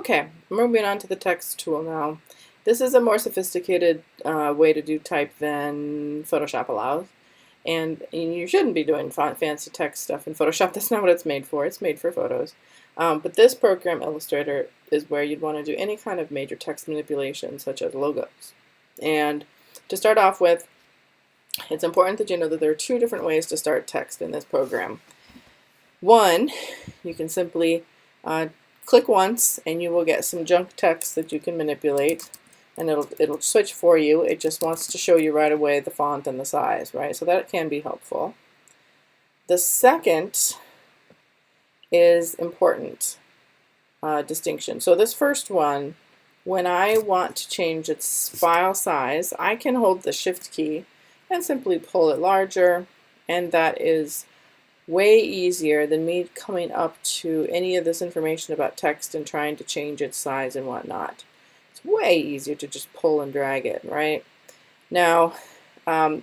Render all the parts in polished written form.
Okay, moving on to the text tool now. This is a more sophisticated way to do type than Photoshop allows. And you shouldn't be doing fancy text stuff in Photoshop. That's not what it's made for. It's made for photos. But this program, Illustrator, is where you'd want to do any kind of major text manipulation, such as logos. And to start off with, it's important that you know that there are two different ways to start text in this program. One, you can simply click once and you will get some junk text that you can manipulate, and it'll switch for you. It just wants to show you right away the font and the size, right? So that can be helpful. The second is important distinction. So this first one, when I want to change its file size, I can hold the Shift key and simply pull it larger, and that is way easier than me coming up to any of this information about text and trying to change its size and whatnot. It's way easier to just pull and drag it, right? Now,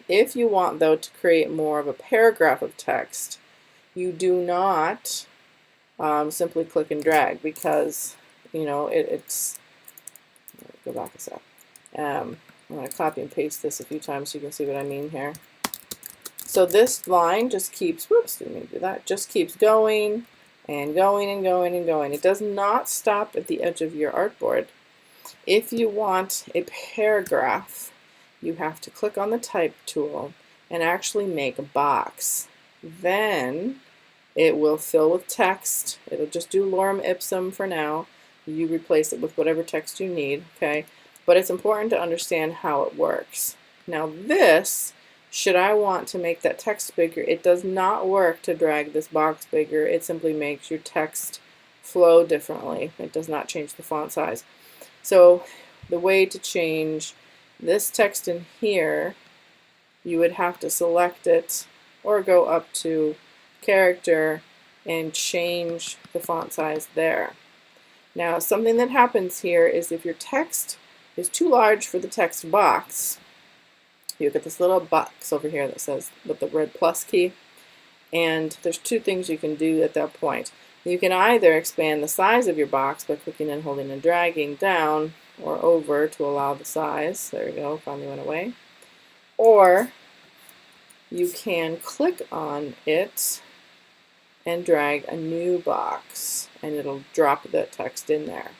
if you want, though, to create more of a paragraph of text, you do not simply click and drag, because, you know, it's, go back a sec. I'm going to copy and paste this a few times so you can see what I mean here. So this line just keeps, whoops, didn't mean to do that, just keeps going and going and going and going. It does not stop at the edge of your artboard. If you want a paragraph, you have to click on the type tool and actually make a box. Then it will fill with text. It'll just do lorem ipsum for now. You replace it with whatever text you need, okay? But it's important to understand how it works. Now this, should I want to make that text bigger, it does not work to drag this box bigger. It simply makes your text flow differently. It does not change the font size. So the way to change this text in here, you would have to select it or go up to character and change the font size there. Now, something that happens here is if your text is too large for the text box, you get this little box over here that says with the red plus key, and there's two things you can do at that point. You can either expand the size of your box by clicking and holding and dragging down or over to allow the size. There we go, finally went away. Or you can click on it and drag a new box, and it'll drop the text in there.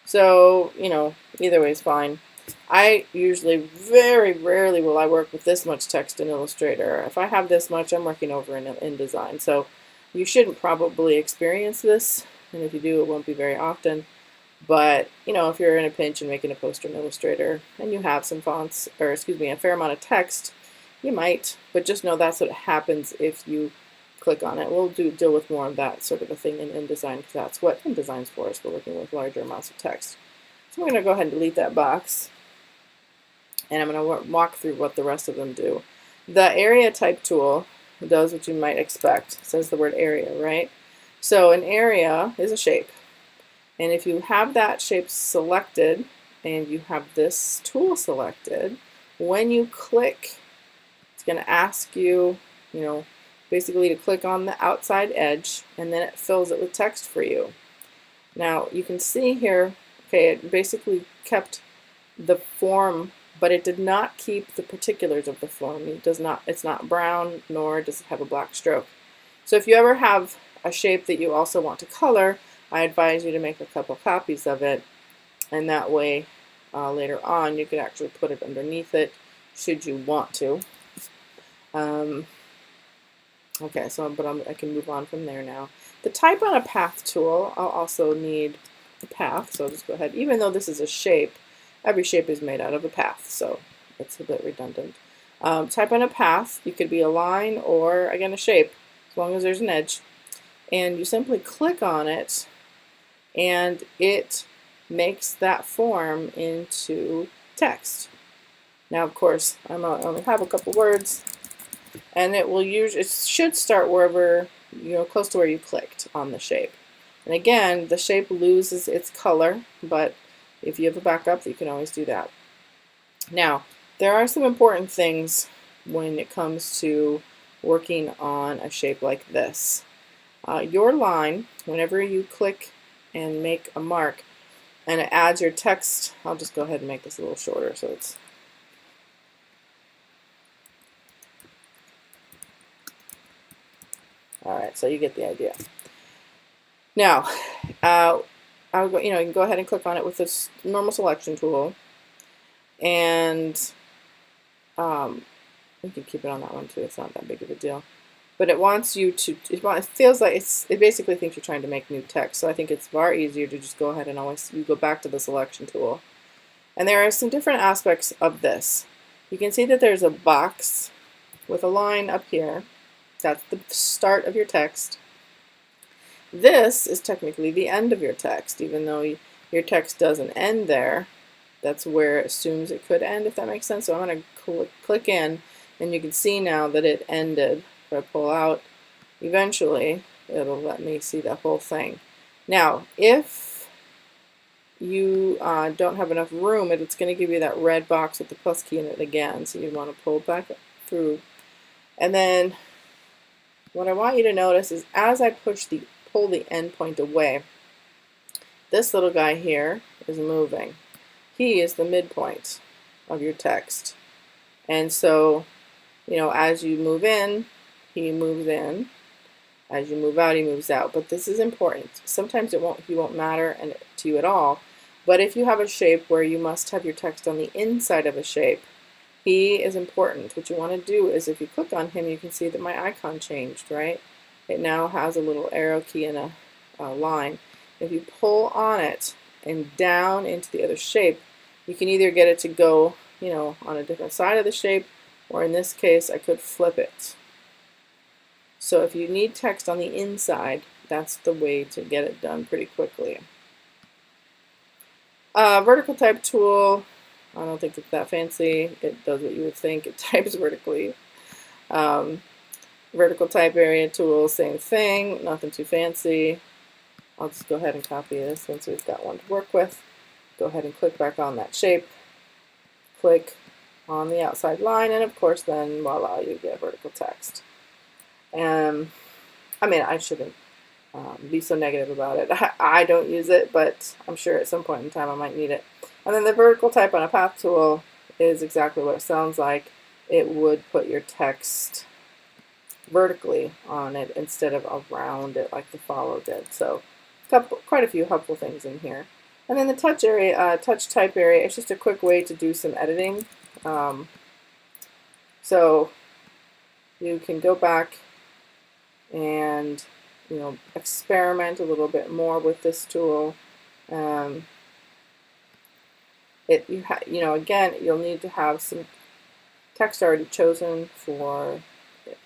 So, you know, either way is fine. I usually, very rarely will I work with this much text in Illustrator. If I have this much, I'm working over in InDesign. So you shouldn't probably experience this, and if you do, it won't be very often. But, you know, if you're in a pinch and making a poster in Illustrator and you have some fonts, or excuse me, a fair amount of text, you might, but just know that's what happens if you click on it. We'll deal with more of that sort of a thing in InDesign, because that's what InDesign's for, is we're working with larger amounts of text. So I'm going to go ahead and delete that box, and I'm going to walk through what the rest of them do. The area type tool does what you might expect. It says the word area, right? So an area is a shape, and if you have that shape selected and you have this tool selected, when you click, it's going to ask you, you know, basically to click on the outside edge, and then it fills it with text for you. Now you can see here, okay, it basically kept the form, but it did not keep the particulars of the form. It's not brown, nor does it have a black stroke. So if you ever have a shape that you also want to color, I advise you to make a couple copies of it, and that way later on you could actually put it underneath it should you want to. Okay, so I can move on from there now. The type on a path tool, I'll also need a path, so I'll just go ahead. Even though this is a shape, every shape is made out of a path, so it's a bit redundant. Type on a path, you could be a line or, again, a shape, as long as there's an edge. And you simply click on it, and it makes that form into text. Now, of course, I only have a couple words, and it should start wherever, you know, close to where you clicked on the shape. And again, the shape loses its color, but if you have a backup, you can always do that. Now, there are some important things when it comes to working on a shape like this. Your line, whenever you click and make a mark, and it adds your text. I'll just go ahead and make this a little shorter so it's all right. So you get the idea. Now, I'll go. You can go ahead and click on it with this normal selection tool, and we can keep it on that one too. It's not that big of a deal. But it wants you to, it feels like it basically thinks you're trying to make new text. So I think it's far easier to just go ahead and you go back to the selection tool. And there are some different aspects of this. You can see that there's a box with a line up here. That's the start of your text. This is technically the end of your text, even though your text doesn't end there. That's where it assumes it could end, if that makes sense. So I'm going to click in, and you can see now that it ended. If I pull out, eventually it'll let me see the whole thing. Now, if you don't have enough room, it's going to give you that red box with the plus key in it again. So you want to pull back through. And then what I want you to notice is as I pull the endpoint away, this little guy here is moving. He is the midpoint of your text. And so, as you move in, he moves in. As you move out, he moves out. But this is important. Sometimes he won't matter to you at all. But if you have a shape where you must have your text on the inside of a shape, he is important. What you want to do is if you click on him, you can see that my icon changed, right? It now has a little arrow key and a line. If you pull on it and down into the other shape, you can either get it to go, on a different side of the shape, or in this case, I could flip it. So if you need text on the inside, that's the way to get it done pretty quickly. Vertical type tool, I don't think it's that fancy. It does what you would think. It types vertically. Vertical type area tool, same thing, nothing too fancy. I'll just go ahead and copy this since we've got one to work with. Go ahead and click back on that shape. Click on the outside line, and of course then voila, you get vertical text. I shouldn't be so negative about it. I don't use it, but I'm sure at some point in time I might need it. And then the vertical type on a path tool is exactly what it sounds like. It would put your text vertically on it instead of around it like the follow did. So quite a few helpful things in here. And then the touch area, touch type area, it's just a quick way to do some editing. So you can go back and experiment a little bit more with this tool. Again, you'll need to have some text already chosen for.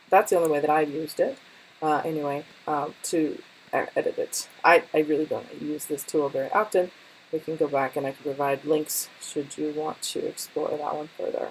That's the only way that I've used it. To edit it. I really don't use this tool very often. We can go back and I can provide links should you want to explore that one further.